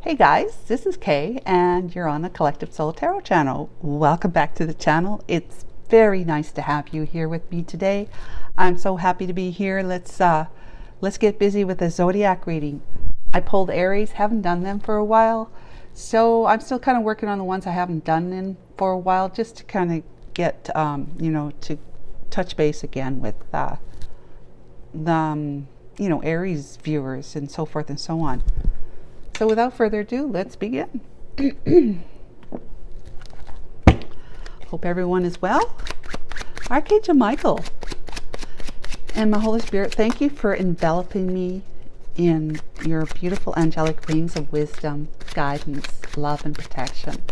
Hey guys, this is Kay and you're on the Collective Soul Tarot channel. Welcome back to the channel. It's very nice to have you here with me today. I'm so happy to be here. Let's get busy with the zodiac reading. I pulled Aries, haven't done them for a while. So I'm still kind of working on the ones I haven't done in for a while, just to kind of get, to touch base again with Aries viewers and so forth and so on. So without further ado, let's begin. Hope everyone is well. Archangel Michael and my Holy Spirit, thank you for enveloping me in your beautiful angelic wings of wisdom, guidance, love, and protection.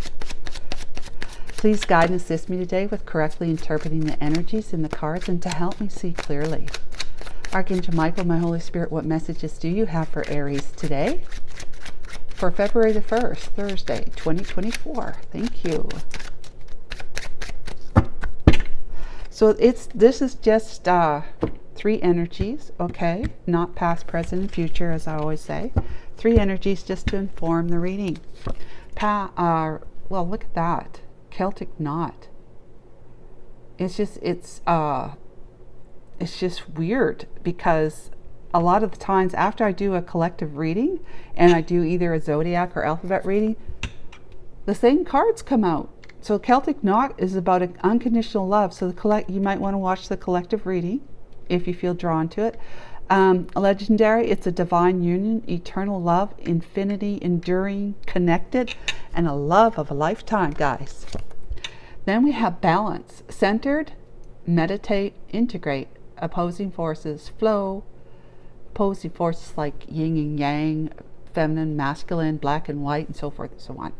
Please guide and assist me today with correctly interpreting the energies in the cards and to help me see clearly. Archangel Michael, my Holy Spirit, what messages do you have for Aries today? For February the 1st, Thursday, 2024. Thank you. So this is just three energies, okay? Not past, present, and future, as I always say. Three energies just to inform the reading. Well, look at that. Celtic knot. It's just weird because a lot of the times after I do a collective reading and I do either a zodiac or alphabet reading, the same cards come out. So Celtic knot is about an unconditional love. So you might want to watch the collective reading if you feel drawn to it. Legendary, it's a divine union, eternal love, infinity, enduring, connected, and a love of a lifetime, guys. Then we have balance, centered, meditate, integrate, opposing forces, flow, opposing forces like yin and yang, feminine, masculine, black and white, and so forth and so on.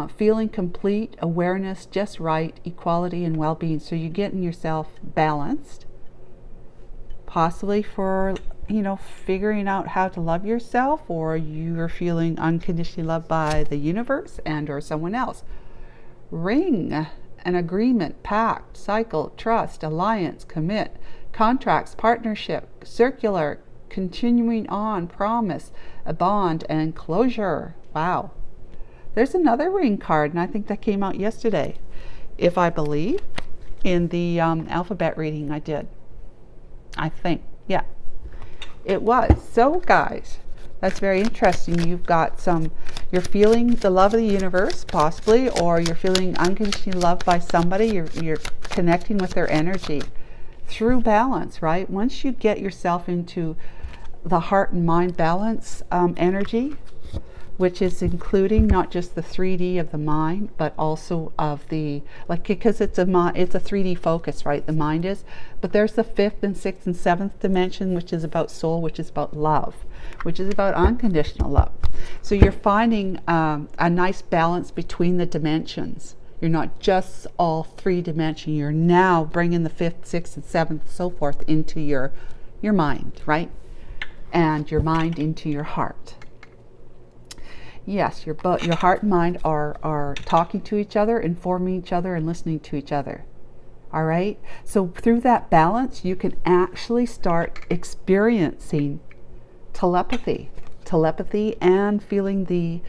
Feeling complete, awareness, just right, equality, and well-being. So you're getting yourself balanced, possibly for, figuring out how to love yourself, or you're feeling unconditionally loved by the universe and or someone else. Ring, an agreement, pact, cycle, trust, alliance, commit, contracts, partnership, circular, continuing on, promise, a bond, and closure. Wow. There's another ring card, and I think that came out yesterday, if I believe, in the alphabet reading I did. I think, yeah, it was. So guys, that's very interesting. You've got you're feeling the love of the universe, possibly, or you're feeling unconditionally loved by somebody. You're connecting with their energy through balance, right? Once you get yourself into the heart and mind balance energy, which is including not just the 3D of the mind, but also of the, because it's a 3D focus, right? The mind is, but there's the 5th and 6th and 7th dimension, which is about soul, which is about love, which is about unconditional love. So you're finding a nice balance between the dimensions. You're not just all 3-dimension. You're now bringing the 5th, 6th, and 7th, so forth into your mind, right? And your mind into your heart. Yes, your heart and mind are talking to each other, informing each other, and listening to each other. All right? So through that balance, you can actually start experiencing telepathy and feeling the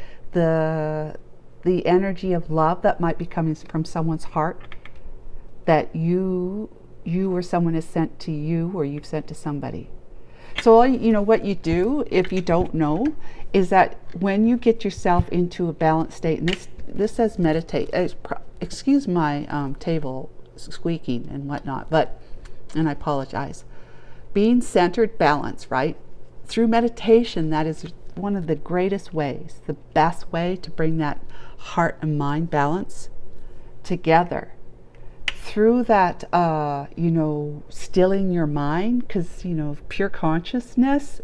energy of love that might be coming from someone's heart, that you or someone has sent to you, or you've sent to somebody. So what you do, if you don't know, is that when you get yourself into a balanced state, and this says meditate. Excuse my table squeaking and whatnot, and I apologize. Being centered, balanced, right? Through meditation, that is one of the greatest ways, the best way to bring that heart and mind balance together. Through that, stilling your mind, because, pure consciousness,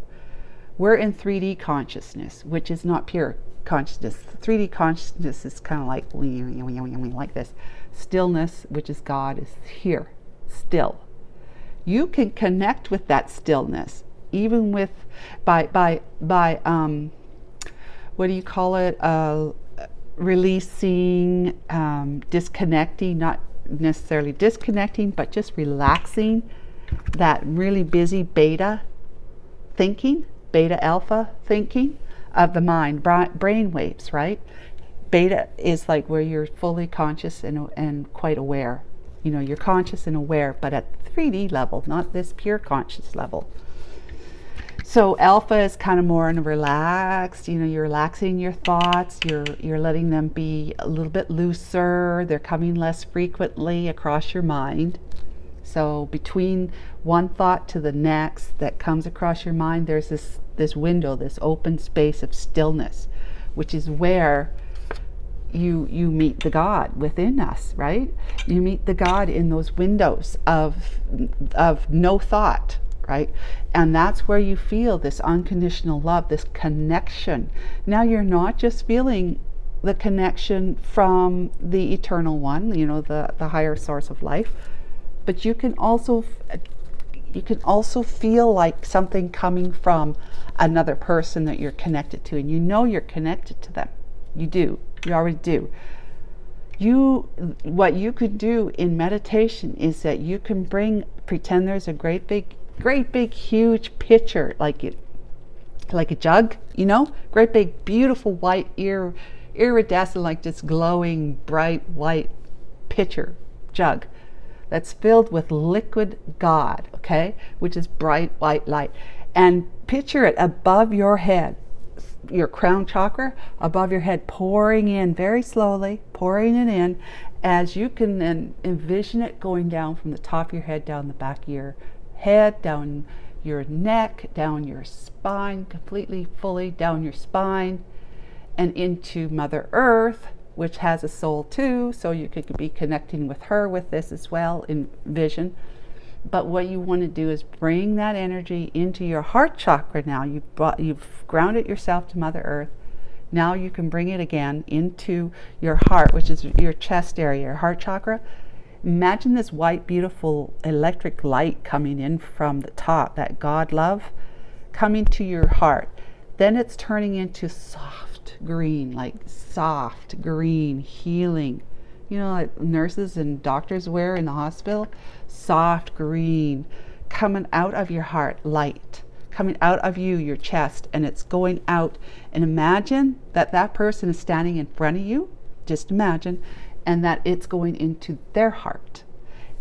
we're in 3D consciousness, which is not pure consciousness. 3D consciousness is kind of like this. Stillness, which is God, is here, still. You can connect with that stillness, even with, by what do you call it? Releasing, disconnecting, not necessarily disconnecting, but just relaxing that really busy beta thinking, beta alpha thinking, of the mind, brain waves, right? Beta is like where you're fully conscious and quite aware. You know, you're conscious and aware, but at 3D level, not this pure conscious level. So alpha is kind of more in a relaxed, you know, you're relaxing your thoughts, you're letting them be a little bit looser, they're coming less frequently across your mind. So between one thought to the next that comes across your mind, there's this window, this open space of stillness, which is where you meet the God within us, right? You meet the God in those windows of no thought, right? And that's where you feel this unconditional love, this connection. Now you're not just feeling the connection from the eternal one, you know, the higher source of life, but you can also feel like something coming from another person that you're connected to, and you know you're connected to them. You already do. What you could do in meditation is that you can pretend there's a great big huge pitcher, like a jug, you know, great big beautiful white iridescent, like this glowing bright white pitcher jug that's filled with liquid God, okay, which is bright white light, and picture it above your head, your crown chakra above your head, pouring in very slowly, pouring it in, as you can then envision it going down from the top of your head, down the back of your head, down your neck, down your spine, completely fully down your spine, and into Mother Earth, which has a soul too, so you could be connecting with her with this as well in vision. But what you want to do is bring that energy into your heart chakra. Now you've grounded yourself to Mother Earth. Now you can bring it again into your heart, which is your chest area, your heart chakra. Imagine this white, beautiful electric light coming in from the top, that God love coming to your heart. Then it's turning into soft green, like soft green healing. You know, like nurses and doctors wear in the hospital. Soft green coming out of your heart, light coming out of your chest, and it's going out. And imagine that person is standing in front of you. Just imagine. And that it's going into their heart,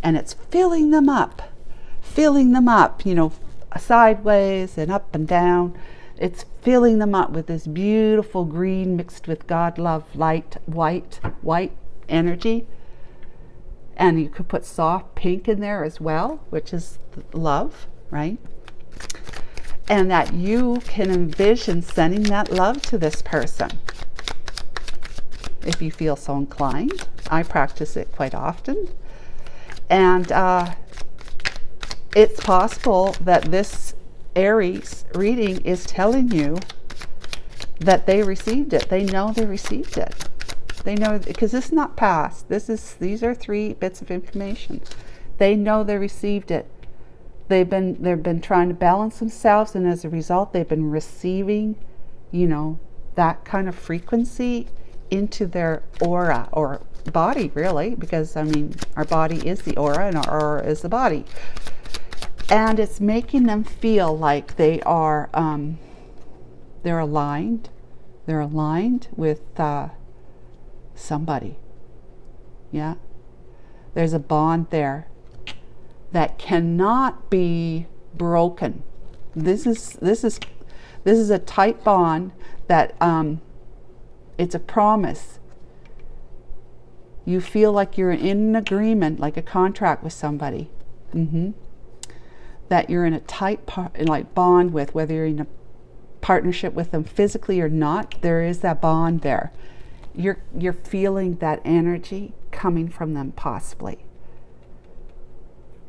and it's filling them up, you know, sideways and up and down. It's filling them up with this beautiful green mixed with God love, light, white energy. And you could put soft pink in there as well, which is love, right? And that you can envision sending that love to this person, if you feel so inclined. I practice it quite often. And it's possible that this Aries reading is telling you that they received it. They know they received it. They know, because this is not past. These are 3 bits of information. They know they received it. They've been trying to balance themselves, and as a result, they've been receiving, you know, that kind of frequency into their aura or body, really, because I mean our body is the aura and our aura is the body, and it's making them feel like they are they're aligned with somebody. Yeah, there's a bond there that cannot be broken. This is a tight bond that it's a promise. You feel like you're in an agreement, like a contract with somebody, that you're in a tight bond with, whether you're in a partnership with them physically or not. There is that bond there. You're feeling that energy coming from them, possibly,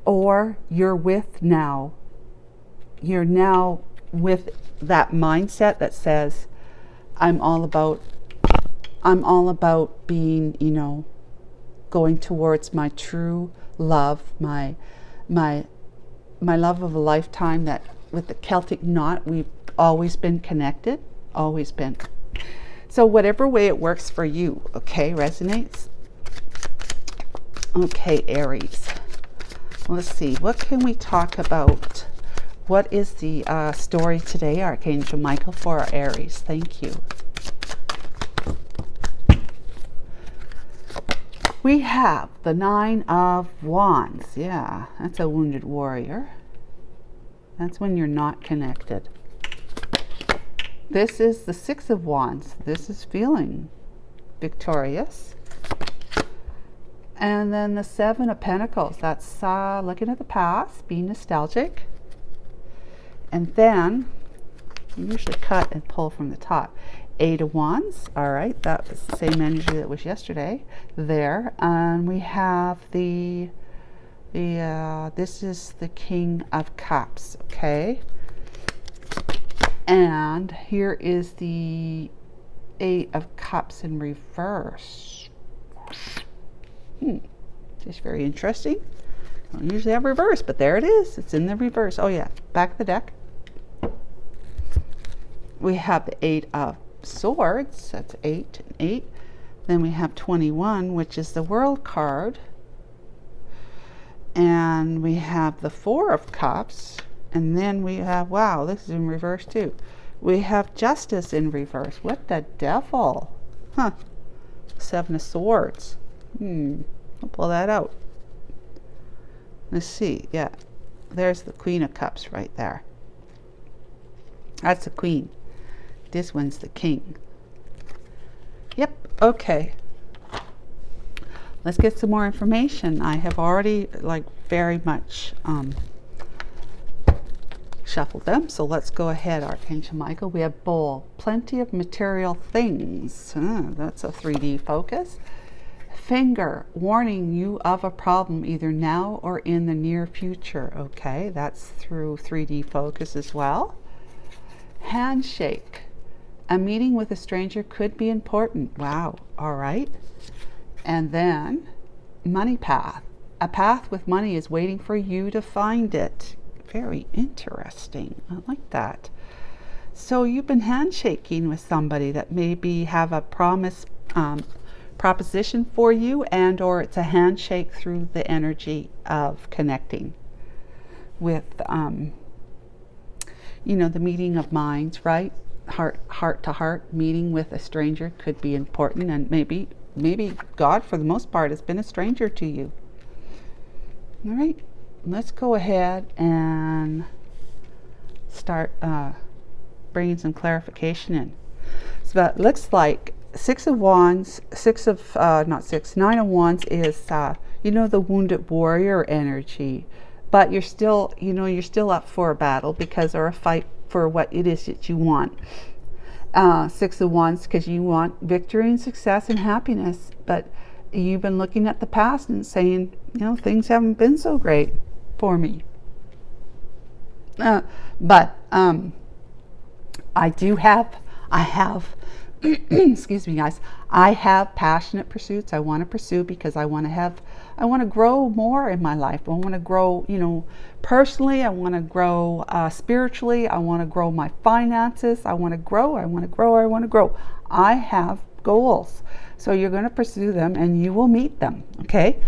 or you're now with that mindset that says, I'm all about being, you know, going towards my true love, my love of a lifetime, that with the Celtic knot, we've always been connected, always been. So whatever way it works for you, okay, resonates. Okay, Aries. Let's see, what can we talk about what is the story today, Archangel Michael, for our Aries? Thank you. We have the Nine of Wands. Yeah, that's a wounded warrior. That's when you're not connected. This is the Six of Wands. This is feeling victorious. And then the Seven of Pentacles. That's looking at the past, being nostalgic. And then, you usually cut and pull from the top. Eight of Wands. All right, that was the same energy that was yesterday there. And we have this is the King of Cups, okay? And here is the Eight of Cups in reverse. Just very interesting. I don't usually have reverse, but there it is. It's in the reverse. Oh yeah, back of the deck. We have the Eight of Swords. That's 8 and 8. Then we have 21, which is the World card. And we have the Four of Cups. And then we have, wow, this is in reverse too. We have Justice in reverse. What the devil? Huh. Seven of Swords. I'll pull that out. Let's see. Yeah. There's the Queen of Cups right there. That's the Queen. This one's the King. Yep. Okay. Let's get some more information. I have already very much shuffled them. So let's go ahead, Archangel Michael. We have Bull. Plenty of material things. That's a 3D focus. Finger, warning you of a problem either now or in the near future. Okay, that's through 3D focus as well. Handshake. A meeting with a stranger could be important. Wow. All right. And then money path. A path with money is waiting for you to find it. Very interesting. I like that. So you've been handshaking with somebody that maybe have a proposition for you, and or it's a handshake through the energy of connecting with the meeting of minds, right? Heart to heart meeting with a stranger could be important, and maybe God for the most part has been a stranger to you. All right, let's go ahead and start bringing some clarification in. So it looks like Nine of Wands is the wounded warrior energy, but you're still up for a battle or a fight for what it is that you want. Six of Wands because you want victory and success and happiness, but you've been looking at the past and saying, things haven't been so great for me. But I have excuse me, guys. I have passionate pursuits I want to pursue because I want to grow more in my life. I want to grow, personally. I want to grow spiritually. I want to grow my finances. I want to grow. I have goals. So you're going to pursue them and you will meet them. Okay.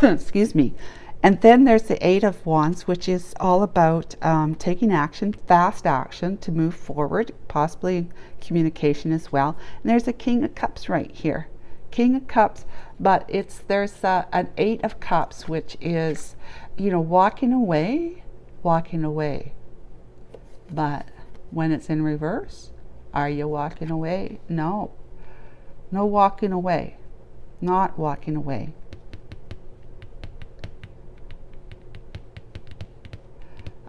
Excuse me. And then there's the Eight of Wands, which is all about taking action, fast action to move forward, possibly communication as well. And there's a King of Cups right here. King of Cups, but there's an Eight of Cups, which is, walking away. But when it's in reverse, are you walking away? No walking away. Not walking away.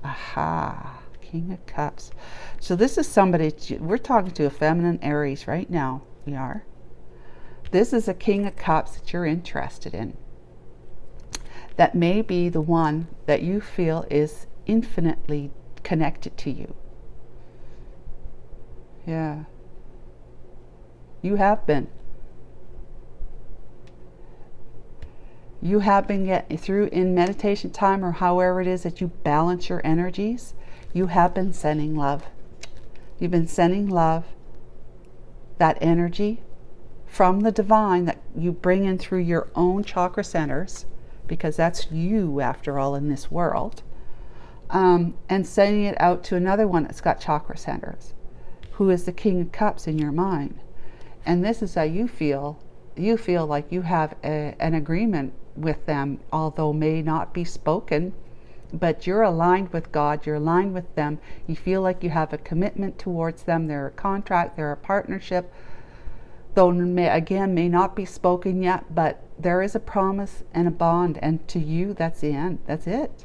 Aha, King of Cups. So this is somebody, we're talking to a feminine Aries right now. We are. This is a King of Cups that you're interested in. That may be the one that you feel is infinitely connected to you. Yeah. You have been. You have been getting through in meditation time, or however it is that you balance your energies. You have been sending love. You've been sending love, that energy from the divine that you bring in through your own chakra centers, because that's you after all in this world. and sending it out to another one that's got chakra centers, who is the King of Cups in your mind. And this is how you feel. You feel like you have an agreement with them, although may not be spoken, but you're aligned with God, you're aligned with them. You feel like you have a commitment towards them. They're a contract, they're a partnership, though may not be spoken yet, but there is a promise and a bond, and to you, that's the end. That's it.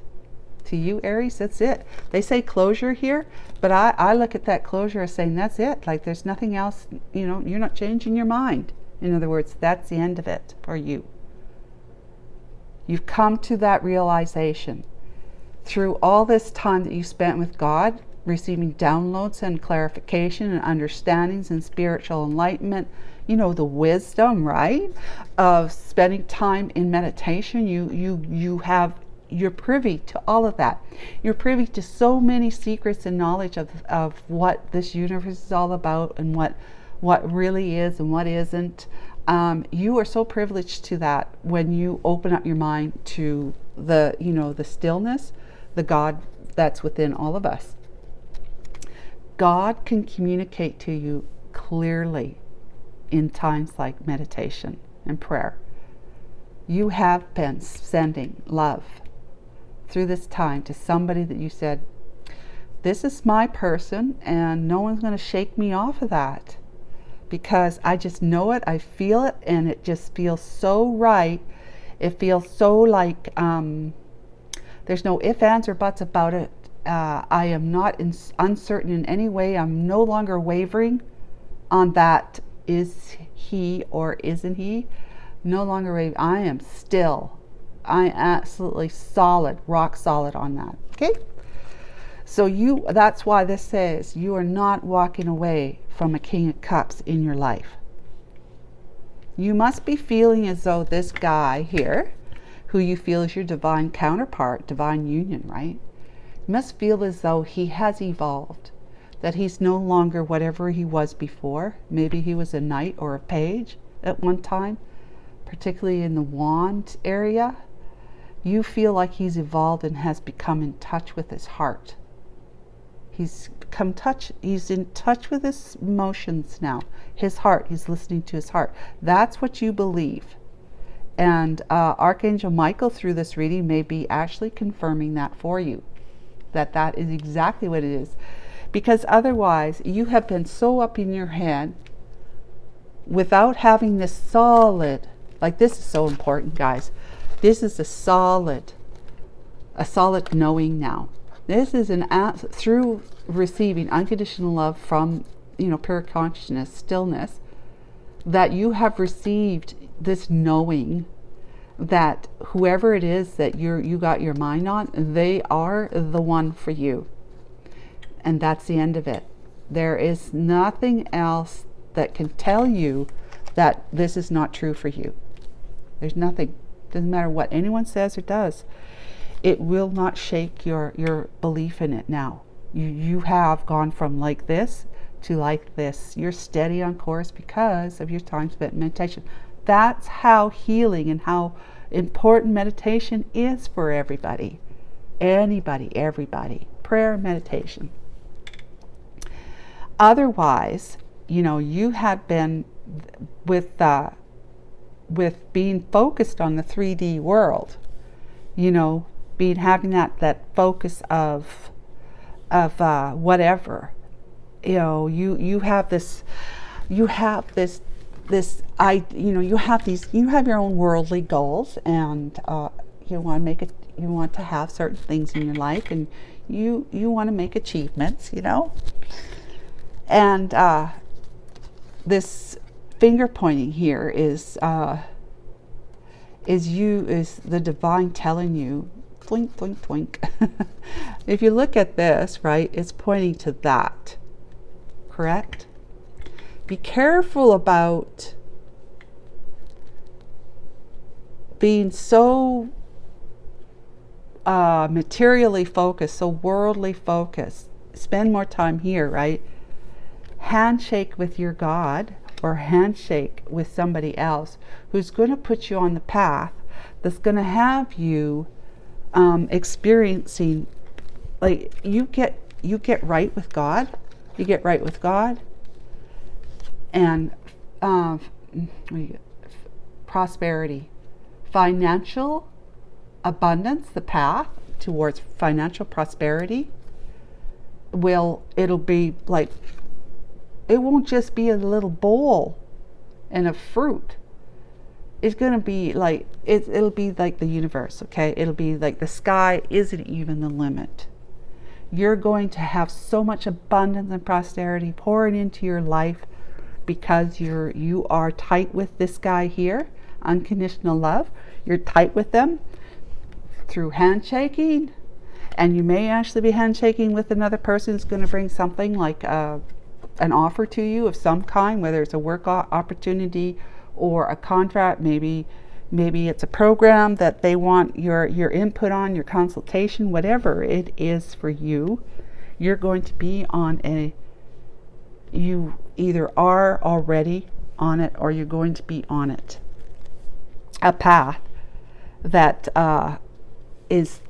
To you, Aries, that's it. They say closure here, but I look at that closure as saying that's it. Like there's nothing else, you know, you're not changing your mind. In other words, that's the end of it for you. You've come to that realization through all this time that you spent with God, receiving downloads and clarification and understandings and spiritual enlightenment, you know, the wisdom, right, of spending time in meditation. You're privy to all of that. You're privy to so many secrets and knowledge of what this universe is all about, and what really is and what isn't. You are so privileged to that when you open up your mind to the, you know, the stillness, the God that's within all of us. God can communicate to you clearly in times like meditation and prayer. You have been sending love through this time to somebody that you said, this is my person and no one's going to shake me off of that, because I just know it, I feel it, and it just feels so right. It feels so like there's no ifs, ands, or buts about it. I am not uncertain in any way. I'm no longer wavering on that. Is he or isn't he? No longer wavering. I am still. I am absolutely solid, rock solid on that. Okay? So that's why this says you are not walking away from a King of Cups in your life. You must be feeling as though this guy here, who you feel is your divine counterpart, divine union, right? You must feel as though he has evolved, that he's no longer whatever he was before. Maybe he was a knight or a page at one time, particularly in the wand area. You feel like he's evolved and has become in touch with his heart. He's in touch with his emotions now. His heart, he's listening to his heart. That's what you believe. And Archangel Michael, through this reading, may be actually confirming that for you, that is exactly what it is. Because otherwise, you have been so up in your head without having this solid, like this is so important, guys. This is a solid knowing now. This is through receiving unconditional love from, you know, pure consciousness, stillness, that you have received this knowing that whoever it is that you got your mind on, they are the one for you. And that's the end of it. There is nothing else that can tell you that this is not true for you. There's nothing. Doesn't matter what anyone says or does. It will not shake your belief in it now. You have gone from like this to like this. You're steady on course because of your time spent in meditation. That's how healing and how important meditation is for everybody. Anybody, everybody. Prayer and meditation. Otherwise, you know, you have been with being focused on the 3D world, you know, having that focus of whatever, you know, you have your own worldly goals, and you want to have certain things in your life, and you want to make achievements, you know, and this finger pointing here is the divine telling you, twink, twink, twink. If you look at this, right, it's pointing to that, correct? Be careful about being so materially focused, so worldly focused. Spend more time here, right? Handshake with your God, or handshake with somebody else who's going to put you on the path that's going to have you experiencing like you get right with God. You get right with God, and prosperity, financial abundance, the path towards financial prosperity it'll be like, it won't just be a little bowl and a fruit. It's going to be like, it'll be like the universe, okay? It'll be like the sky isn't even the limit. You're going to have so much abundance and prosperity pouring into your life because you are tight with this guy here, unconditional love. You're tight with them through handshaking, and you may actually be handshaking with another person who's going to bring something like an offer to you of some kind, whether it's a work opportunity or a contract. Maybe it's a program that they want your input on, your consultation, whatever it is for you. You're going to be on you either are already on it or you're going to be on it. A path that is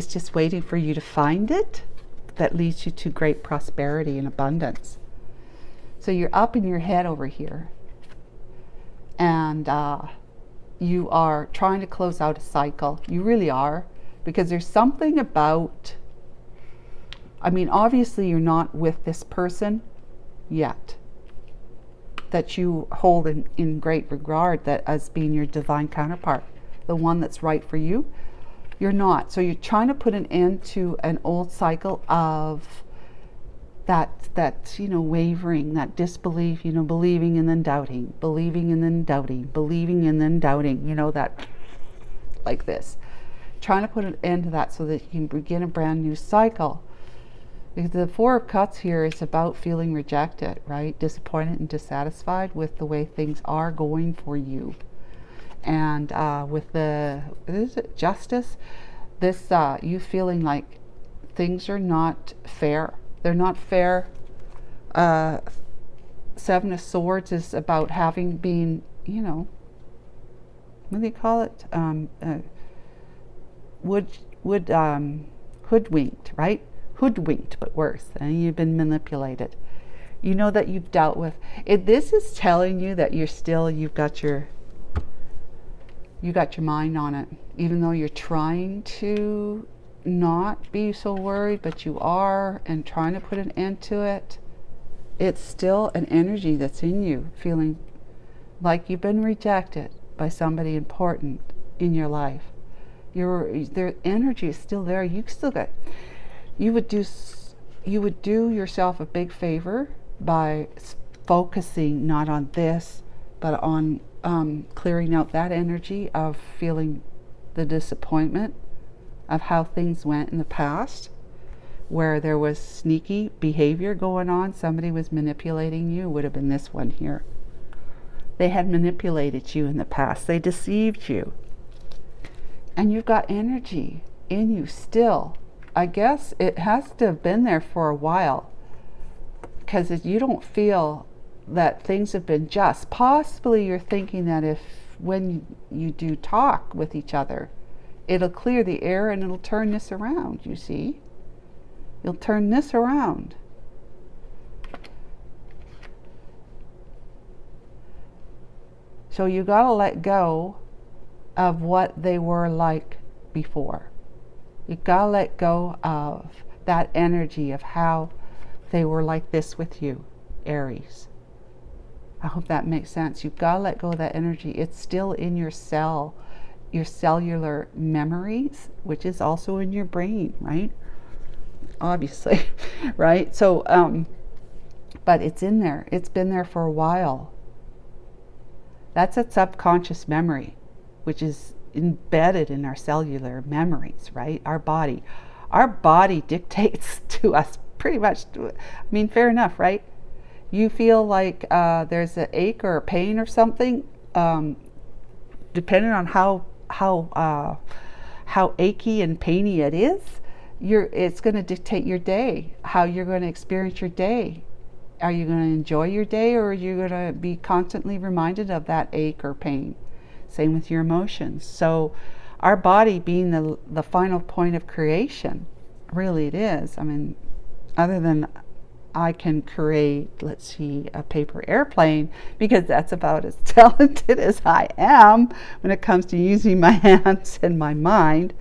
just waiting for you to find it, that leads you to great prosperity and abundance. So you're up in your head over here, and you are trying to close out a cycle. You really are, because there's something about, I mean, obviously you're not with this person yet that you hold in great regard, that as being your divine counterpart, the one that's right for you. You're not. So you're trying to put an end to an old cycle of that wavering, that disbelief, believing and then doubting, believing and then doubting, believing and then doubting, that, like this. Trying to put an end to that so that you can begin a brand new cycle. Because the Four of Cups here is about feeling rejected, right? Disappointed and dissatisfied with the way things are going for you. And with the Justice, this you feeling like things are not fair. They're not fair. Seven of Swords is about having been, what do they call it? Hoodwinked, right? Hoodwinked, but worse. And you've been manipulated. You know that you've dealt with it. This is telling you that you've got your mind on it, even though you're trying to not be so worried, but you are, and trying to put an end to it. It's still an energy that's in you, feeling like you've been rejected by somebody important in your life. Their energy is still there. You would do yourself a big favor by focusing not on this, but on clearing out that energy of feeling the disappointment of how things went in the past, where there was sneaky behavior going on. Somebody was manipulating you. Would have been this one here. They had manipulated you in the past. They deceived you. And you've got energy in you still. I guess it has to have been there for a while, because you don't feel that things have been just. Possibly you're thinking that when you do talk with each other, it'll clear the air and it'll turn this around, you see? You'll turn this around. So you got to let go of what they were like before. You got to let go of that energy of how they were like this with you, Aries. I hope that makes sense. You've got to let go of that energy. It's still in your cellular memories, which is also in your brain, right? Obviously, right? So, but it's in there. It's been there for a while. That's a subconscious memory, which is embedded in our cellular memories, right? Our body dictates to us pretty much. I mean, fair enough, right? You feel like there's an ache or a pain or something, depending on how achy and painy it is, it's going to dictate your day, how you're going to experience your day. Are you going to enjoy your day, or are you going to be constantly reminded of that ache or pain? Same with your emotions. So our body being the final point of creation, Really, it is. I mean, other than I can create, let's see, a paper airplane, because that's about as talented as I am when it comes to using my hands and my mind.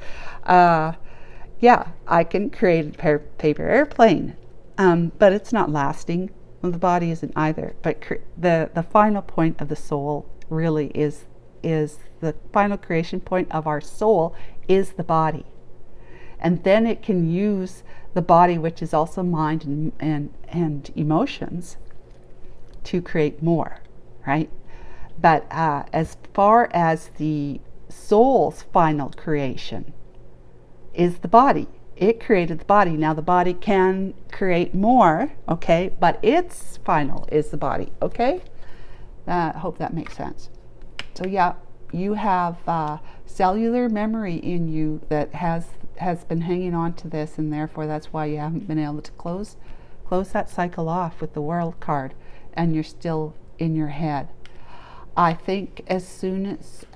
Yeah, I can create a paper airplane, but it's not lasting. Well, the body isn't either. But the final point of the soul really is the final creation point of our soul is the body. And then it can use the body, which is also mind and emotions, to create more, right? But as far as the soul's final creation is the body. It created the body. Now the body can create more, okay? But its final is the body, okay? I hope that makes sense. So yeah, you have cellular memory in you that has been hanging on to this, and therefore that's why you haven't been able to close that cycle off with the World card, and you're still in your head. I think as soon as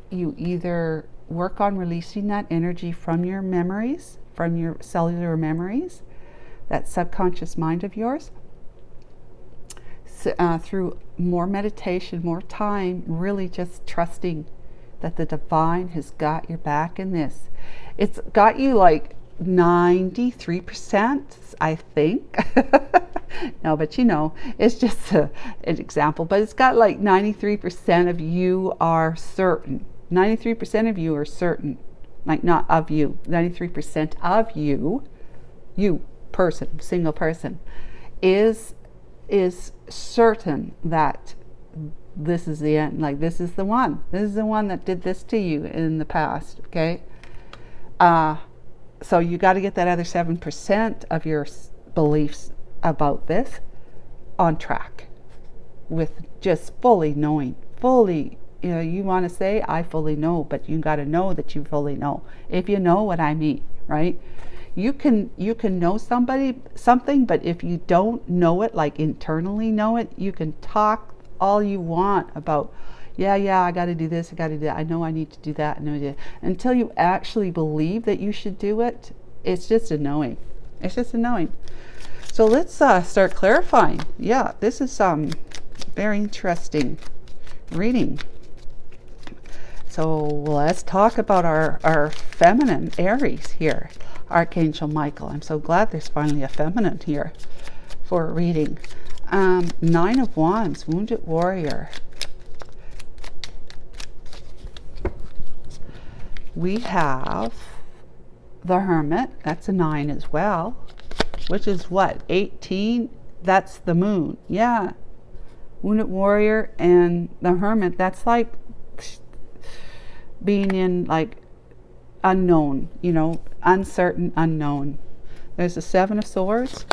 you either work on releasing that energy from your memories, from your cellular memories, that subconscious mind of yours, through more meditation, more time, really just trusting that the divine has got your back in this. It's got you like 93%, I think. No, but you know, it's just an example, but it's got like 93% of you are certain. 93% of you are certain, like not of you, 93% of you person, single person, is certain that this is the end, like this is the one that did this to you in the past, okay? So you got to get that other 7% of your beliefs about this on track with just fully knowing, you know, you want to say I fully know, but you got to know that you fully know, if you know what I mean, right? You can know something, but if you don't know it, like internally know it, you can talk all you want about, yeah, I got to do this, I got to do that, I know I need to do that, until you actually believe that you should do it. It's just a knowing. It's just a knowing. So let's start clarifying. Yeah, this is very interesting reading. So let's talk about our feminine Aries here, Archangel Michael. I'm so glad there's finally a feminine here for a reading. 9 of Wands, Wounded Warrior. We have the Hermit, that's a 9 as well, which is what, 18? That's the moon, yeah. Wounded Warrior and the Hermit, that's like being in like unknown, you know, uncertain, unknown. There's the 7 of Swords.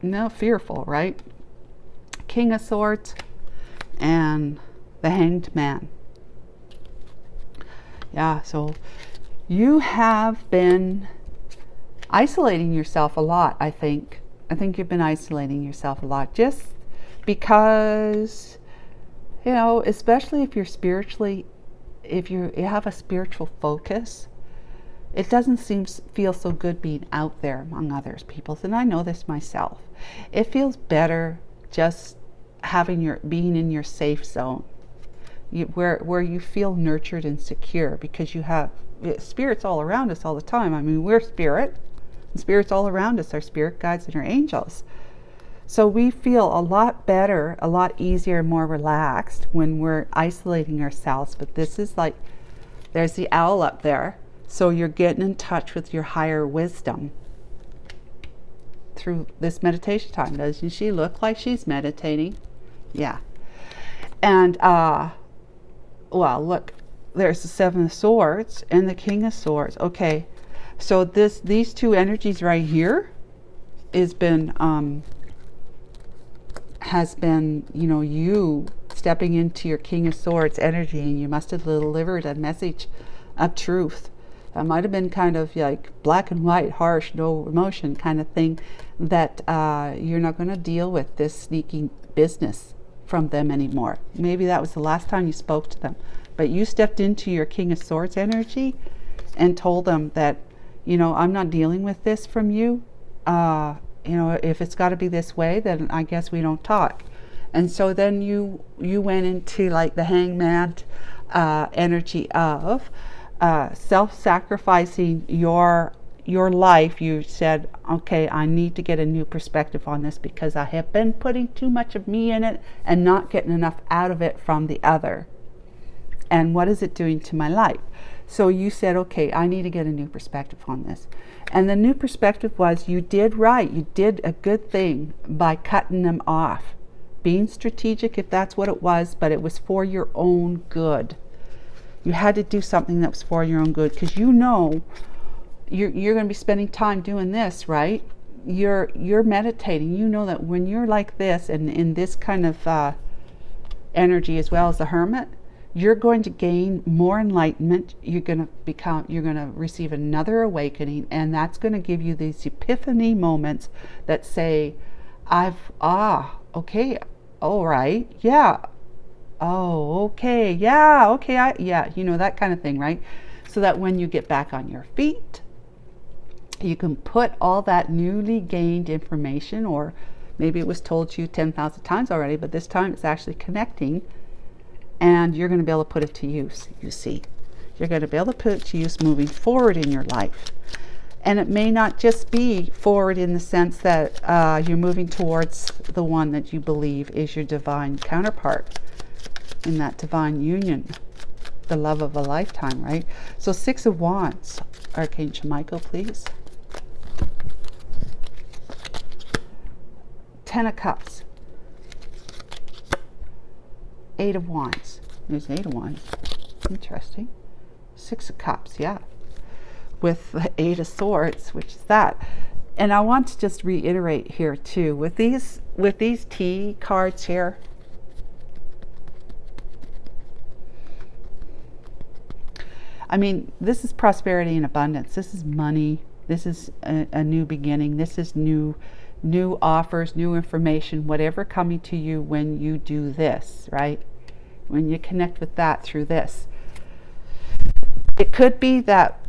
No, fearful, right? King of Swords and the Hanged Man. Yeah, so you have been isolating yourself a lot, I think. I think you've been isolating yourself a lot just because, you know, especially if you're spiritually, if you have a spiritual focus, it doesn't feel so good being out there among others people. And I know this myself. It feels better just being in your safe zone, where you feel nurtured and secure, because you have spirits all around us all the time. I mean, we're spirit, and spirits all around us are spirit guides and our angels. So we feel a lot better, a lot easier, more relaxed when we're isolating ourselves. But this is like, there's the owl up there. So you're getting in touch with your higher wisdom through this meditation time. Doesn't she look like she's meditating? Yeah. And, well, look, there's the 7 of Swords and the King of Swords. Okay. So these two energies right here has been, you know, you stepping into your King of Swords energy, and you must have delivered a message of truth. That might have been kind of like black and white, harsh, no emotion kind of thing, that you're not going to deal with this sneaky business from them anymore. Maybe that was the last time you spoke to them, but you stepped into your King of Swords energy and told them that you know, I'm not dealing with this from you. You know, if it's got to be this way, then I guess we don't talk. And so then you went into like the hangman energy of self-sacrificing your life. You said, okay, I need to get a new perspective on this because I have been putting too much of me in it and not getting enough out of it from the other. And what is it doing to my life? So you said, okay, I need to get a new perspective on this. And the new perspective was, you did right. You did a good thing by cutting them off. Being strategic, if that's what it was, but it was for your own good. You had to do something that was for your own good, because you know you're going to be spending time doing this, right? You're meditating. You know that when you're like this and in this kind of energy, as well as the hermit, you're going to gain more enlightenment. You're going to receive another awakening, and that's going to give you these epiphany moments that say, okay, all right, yeah, oh, okay, yeah, okay, yeah, you know, that kind of thing, right? So that when you get back on your feet, you can put all that newly gained information, or maybe it was told to you 10,000 times already, but this time it's actually connecting. And you're going to be able to put it to use, you see. You're going to be able to put it to use moving forward in your life. And it may not just be forward in the sense that you're moving towards the one that you believe is your divine counterpart in that divine union, the love of a lifetime, right? So 6 of Wands, Archangel Michael, please. 10 of Cups. 8 of Wands. There's 8 of Wands. Interesting. 6 of Cups, yeah. With the 8 of Swords, which is that. And I want to just reiterate here too, with these T cards here, I mean, this is prosperity and abundance. This is money. This is a new beginning. This is new offers, new information, whatever coming to you when you do this, right? When you connect with that through this. It could be that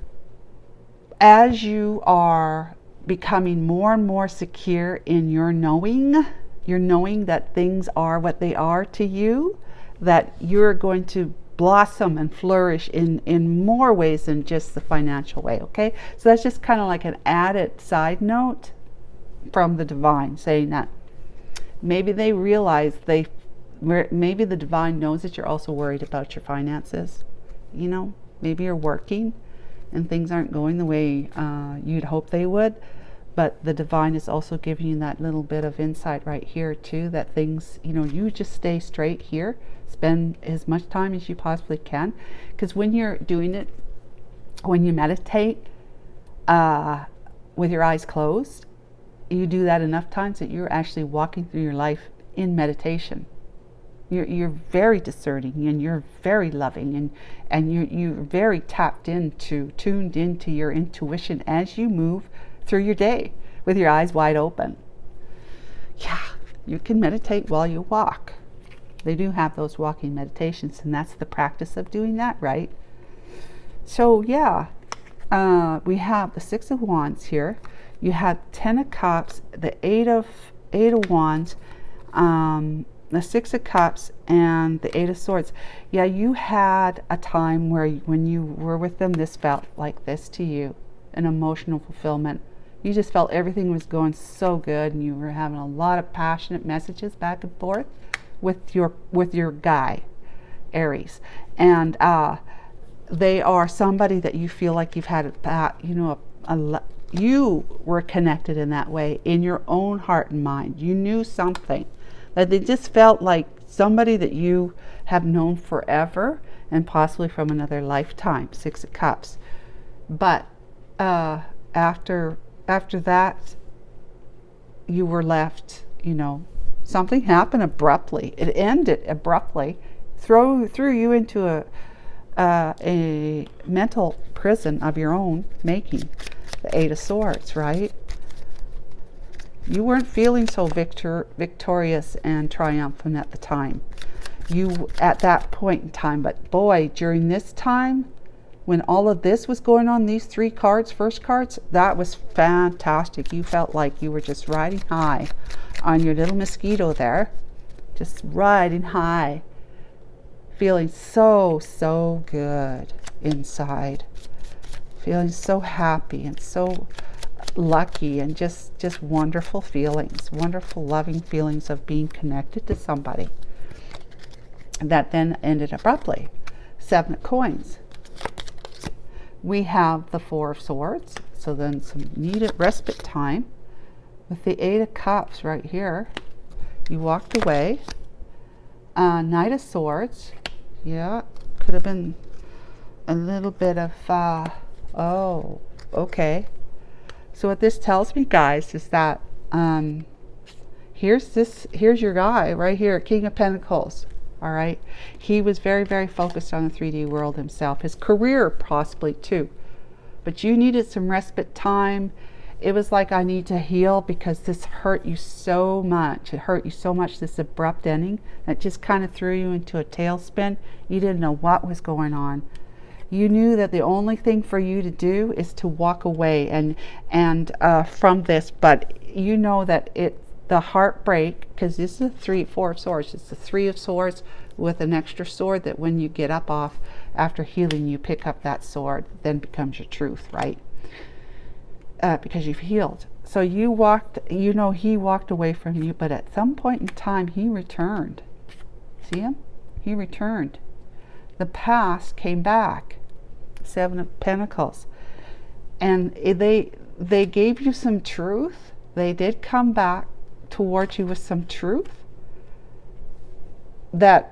as you are becoming more and more secure in your knowing that things are what they are to you, that you're going to blossom and flourish in more ways than just the financial way, okay? So that's just kind of like an added side note from the divine, saying that maybe they realize maybe the divine knows that you're also worried about your finances. You know, maybe you're working and things aren't going the way you'd hope they would, but the divine is also giving you that little bit of insight right here too, that things, you know, you just stay straight here, spend as much time as you possibly can, because when you're doing it, when you meditate with your eyes closed, you do that enough times that you're actually walking through your life in meditation. You're very discerning, and you're very loving, and you're very tuned into your intuition as you move through your day with your eyes wide open. Yeah, you can meditate while you walk. They do have those walking meditations, and that's the practice of doing that, right? So yeah, we have the 6 of Wands here. You had 10 of Cups, the 8 of Wands, the 6 of Cups, and the 8 of Swords. Yeah, you had a time where when you were with them, this felt like this to you, an emotional fulfillment. You just felt everything was going so good, and you were having a lot of passionate messages back and forth with your guy, Aries. And they are somebody that you feel like you've had, you were connected in that way in your own heart and mind. You knew something, that they just felt like somebody that you have known forever and possibly from another lifetime. 6 of Cups. But after that, you were left, you know, something happened abruptly. It ended abruptly, threw you into a mental prison of your own making. The 8 of Swords, right? You weren't feeling so victorious and triumphant at the time. At that point in time, but boy, during this time, when all of this was going on, these 3 cards, first cards, that was fantastic. You felt like you were just riding high on your little mosquito there, just riding high, feeling so, so good inside, feeling so happy and so lucky, and just wonderful feelings, wonderful loving feelings of being connected to somebody. That then ended abruptly. 7 of coins. We have the 4 of swords, so then some needed respite time. With the 8 of cups right here, you walked away. Knight of swords, yeah, could have been a little bit of oh, okay. So what this tells me, guys, is that here's your guy right here, King of Pentacles. All right, he was very, very focused on the 3D world himself, his career possibly too, but you needed some respite time. It was like, I need to heal because this hurt you so much. It hurt you so much, this abrupt ending, that just kind of threw you into a tailspin. You didn't know what was going on. You knew that the only thing for you to do is to walk away and from this, but you know that the heartbreak, because this is the 4 of swords, it's the 3 of swords with an extra sword, that when you get up off after healing, you pick up that sword, then becomes your truth, right? Because you've healed. So you walked, he walked away from you, but at some point in time he returned. See him? He returned. The past came back. 7 of Pentacles. And they gave you some truth. They did come back towards you with some truth that,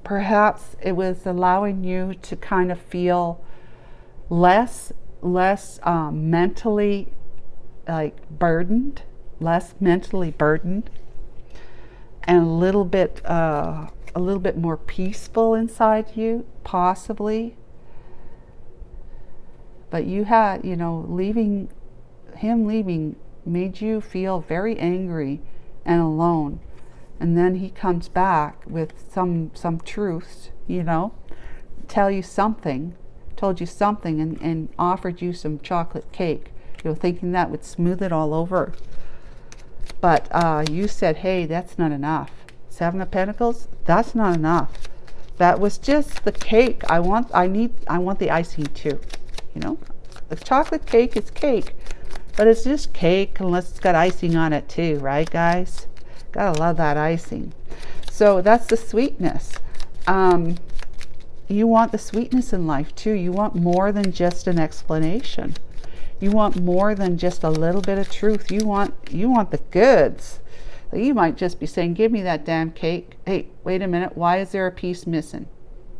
perhaps it was allowing you to kind of feel less mentally burdened, less mentally burdened, and a little bit more peaceful inside you, possibly. But you had, leaving made you feel very angry and alone. And then he comes back with some truths, told you something and offered you some chocolate cake, thinking that would smooth it all over. But you said, hey, that's not enough. 7 of Pentacles, that's not enough. That was just the cake. I want the icing too. The chocolate cake is cake, but it's just cake unless it's got icing on it too, right, guys? Gotta love that icing. So that's the sweetness. You want the sweetness in life too. You want more than just an explanation. You want more than just a little bit of truth. You want the goods. You might just be saying, give me that damn cake. Hey, wait a minute. Why is there a piece missing?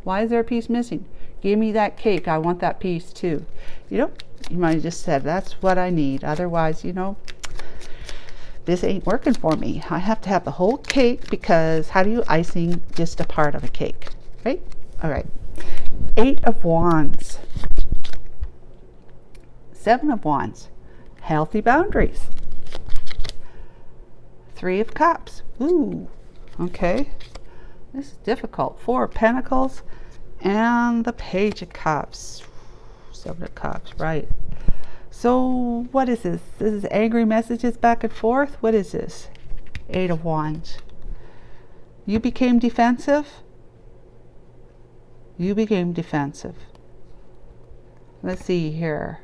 Why is there a piece missing? Give me that cake. I want that piece too. You might have just said, that's what I need. Otherwise, this ain't working for me. I have to have the whole cake, because how do you icing just a part of a cake, right? All right. 8 of Wands. 7 of Wands. Healthy boundaries. 3 of Cups. Ooh, okay. This is difficult. 4 of Pentacles and the Page of Cups. 7 of Cups, right. So what is this? This is angry messages back and forth. What is this? 8 of Wands. You became defensive. You became defensive. Let's see here.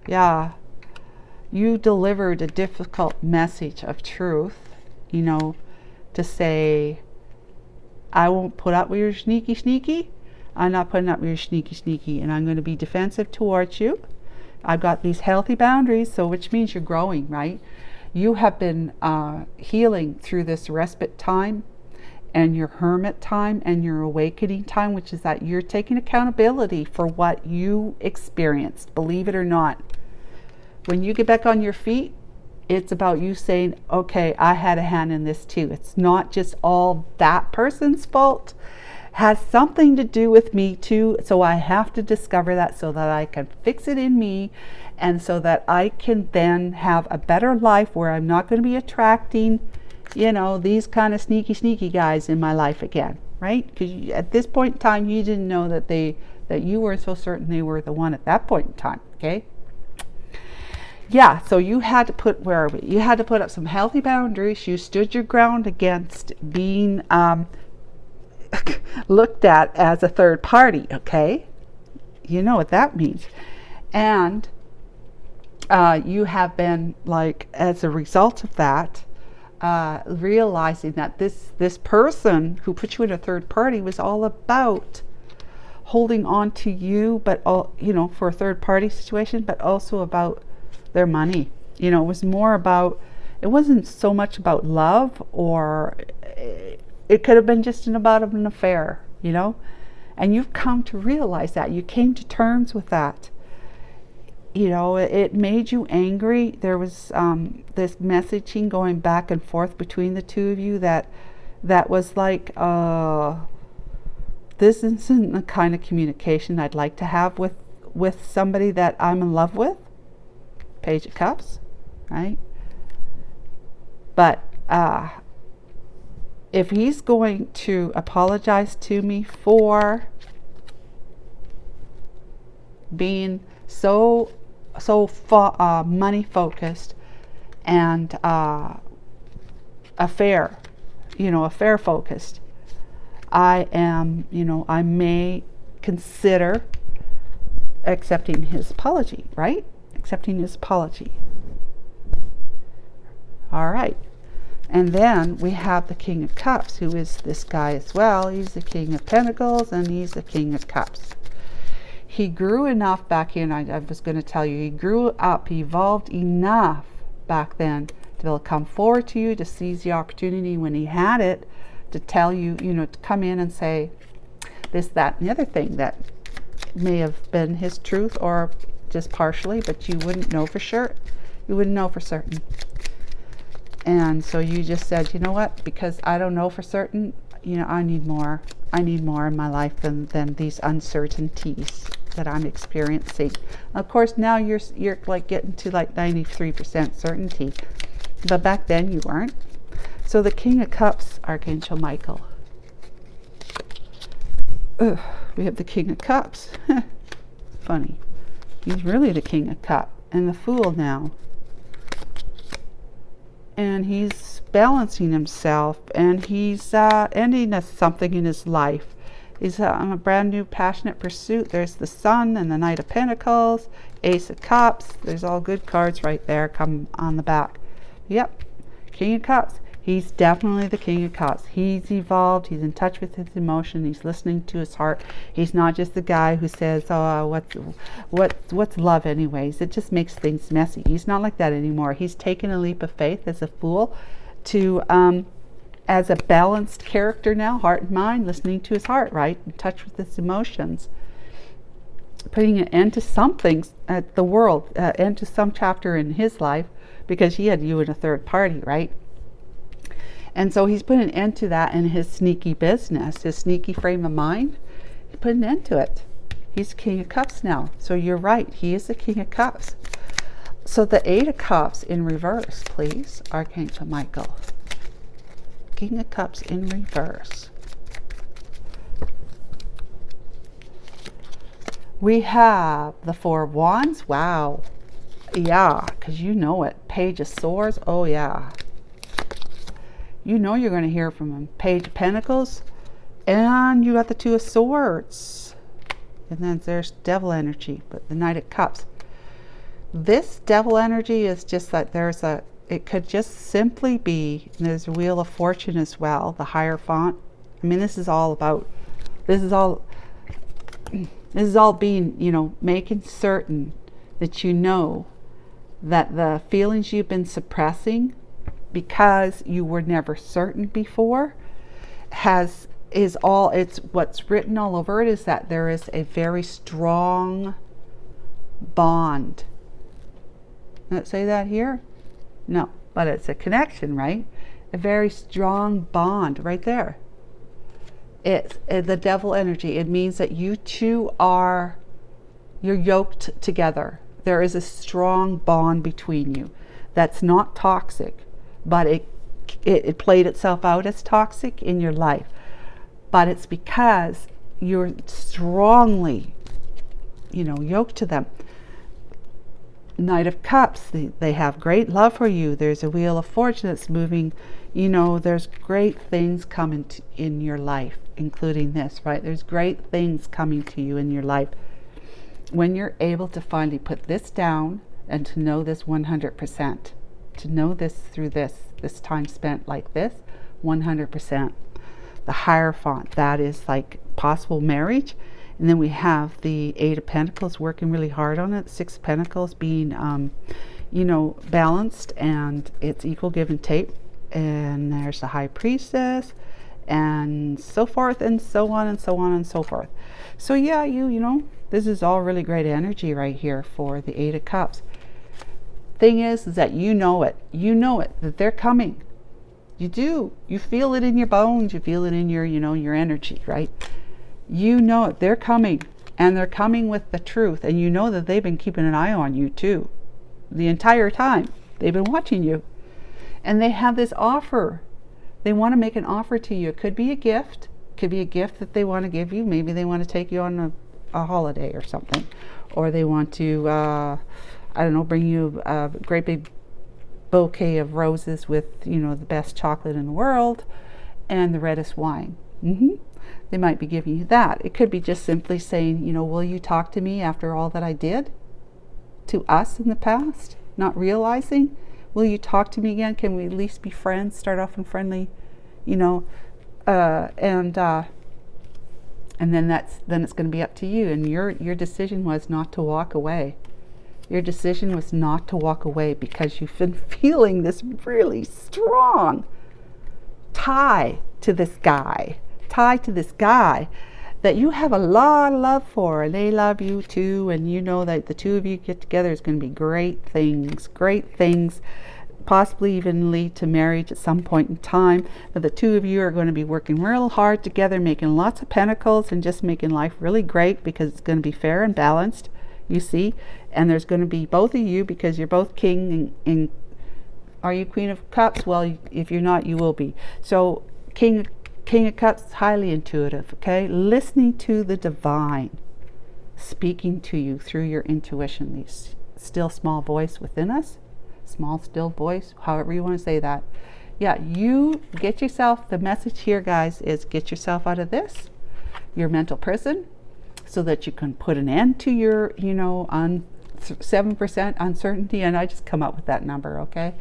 Yeah. You delivered a difficult message of truth, to say, I won't put up with your sneaky. I'm not putting up with your sneaky, and I'm going to be defensive towards you. I've got these healthy boundaries, so which means you're growing, right? You have been healing through this respite time and your hermit time and your awakening time, which is that you're taking accountability for what you experienced, believe it or not. When you get back on your feet, it's about you saying, okay, I had a hand in this too. It's not just all that person's fault. Has something to do with me too. So I have to discover that so that I can fix it in me, and so that I can then have a better life where I'm not going to be attracting, these kind of sneaky guys in my life again, right? Because at this point in time, you didn't know that you were so certain they were the one at that point in time, okay? Yeah, so you had to put, where are we? You had to put up some healthy boundaries. You stood your ground against being looked at as a third party, okay? You know what that means. And you have been, like, as a result of that, realizing that this person who put you in a third party was all about holding on to you, but all, you know, for a third party situation, but also about their money. You know, it was more about, it wasn't so much about love, or it could have been just about an affair, you know. And you've come to realize that. You came to terms with that. You know, it made you angry. There was this messaging going back and forth between the two of you that was like, this isn't the kind of communication I'd like to have with somebody that I'm in love with. Page of Cups, right? But if he's going to apologize to me for being so money focused and affair focused, I may consider accepting his apology, right? Accepting his apology. All right. And then we have the King of Cups, who is this guy as well. He's the King of Pentacles, and he's the King of Cups. He grew enough back in, I was going to tell you, he grew up, he evolved enough back then to be able to come forward to you, to seize the opportunity when he had it, to tell you, to come in and say this, that, and the other thing that may have been his truth, or just partially, but you wouldn't know for sure. You wouldn't know for certain. And so you just said, you know what, because I don't know for certain, I need more in my life than these uncertainties that I'm experiencing. Of course, now you're like getting to like 93% certainty, but back then you weren't. So the King of Cups, Archangel Michael. We have the King of Cups. Funny. He's really the King of Cups and the Fool now. And he's balancing himself, and he's ending something in his life. He's on a brand new passionate pursuit. There's the Sun and the Knight of Pentacles, Ace of Cups. There's all good cards right there come on the back. Yep, King of Cups. He's definitely the King of Cups. He's evolved. He's in touch with his emotion. He's listening to his heart. He's not just the guy who says, "Oh, what's love anyways?" It just makes things messy. He's not like that anymore. He's taken a leap of faith as a Fool to, as a balanced character now, heart and mind, listening to his heart, right? In touch with his emotions. Putting an end to some things at the world, end to some chapter in his life, because he had you in a third party, right? And so he's put an end to that in his sneaky business, his sneaky frame of mind. He put an end to it. He's King of Cups now. So you're right. He is the King of Cups. So the Eight of Cups in reverse, please, Archangel Michael. King of Cups in reverse. We have the Four of Wands. Wow. Yeah, because you know it. Page of Swords. Oh, yeah. You know you're going to hear from him. Page of Pentacles. And you got the Two of Swords. And then there's Devil energy, but the Knight of Cups. This Devil energy is just that it could just simply be, and there's a Wheel of Fortune as well, the Hierophant. I mean, this is all being, making certain that you know that the feelings you've been suppressing because you were never certain before it's what's written all over it is that there is a very strong bond. Did it say that here? No, but it's a connection, right? A very strong bond right there. It's the Devil energy. It means that you two you're yoked together. There is a strong bond between you that's not toxic, but it played itself out as toxic in your life. but it's because you're strongly, yoked to them. Knight of Cups, they have great love for you. There's a wheel of fortune that's moving. There's great things coming in your life, including this, right? There's great things coming to you in your life. When you're able to finally put this down and to know this 100%, to know this through this time spent like this, 100%. The Hierophant, that is like possible marriage. And then we have the Eight of Pentacles working really hard on it. Six of Pentacles being, balanced, and it's equal give and take. And there's the High Priestess, and so forth, and so on, and so on, and so forth. So yeah, this is all really great energy right here for the Eight of Cups. Thing is that you know it, that they're coming. You do. You feel it in your bones. You feel it in your, your energy, right? You know it. They're coming, and they're coming with the truth. And you know that they've been keeping an eye on you too. The entire time. They've been watching you. And they have this offer. They want to make an offer to you. It could be a gift. It could be a gift that they want to give you. Maybe they want to take you on a holiday or something. Or they want to, bring you a great big bouquet of roses with, the best chocolate in the world and the reddest wine. They might be giving you that. It could be just simply saying, will you talk to me after all that I did to us in the past? Not realizing, will you talk to me again? Can we at least be friends? Start off in friendly, and then it's going to be up to you. And your decision was not to walk away. Your decision was not to walk away because you've been feeling this really strong tie to this guy that you have a lot of love for, and they love you too, and you know that the two of you get together is going to be great things, possibly even lead to marriage at some point in time. But the two of you are going to be working real hard together, making lots of pentacles and just making life really great, because it's going to be fair and balanced, you see. And there's going to be both of you, because you're both king and are you Queen of Cups? Well, if you're not, you will be. So King of Cups, highly intuitive, okay? Listening to the divine, speaking to you through your intuition, these still small voice within us, small still voice, however you want to say that. Yeah, you get yourself, the message here, guys, is get yourself out of this, your mental prison, so that you can put an end to your, 7% uncertainty. And I just come up with that number, okay?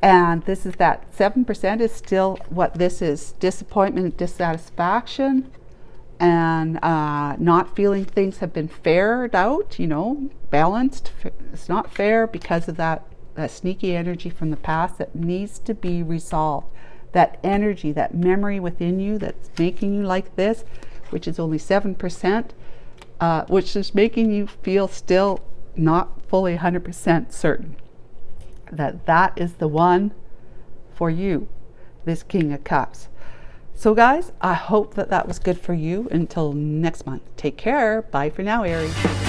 And this is that 7% is still what this is: disappointment, dissatisfaction, and not feeling things have been faired out, balanced. It's not fair because of that sneaky energy from the past that needs to be resolved. That energy, that memory within you that's making you like this, which is only 7%, which is making you feel still not fully 100% certain that is the one for you, this King of Cups. So guys, I hope that was good for you. Until next month, take care. Bye for now, Aries.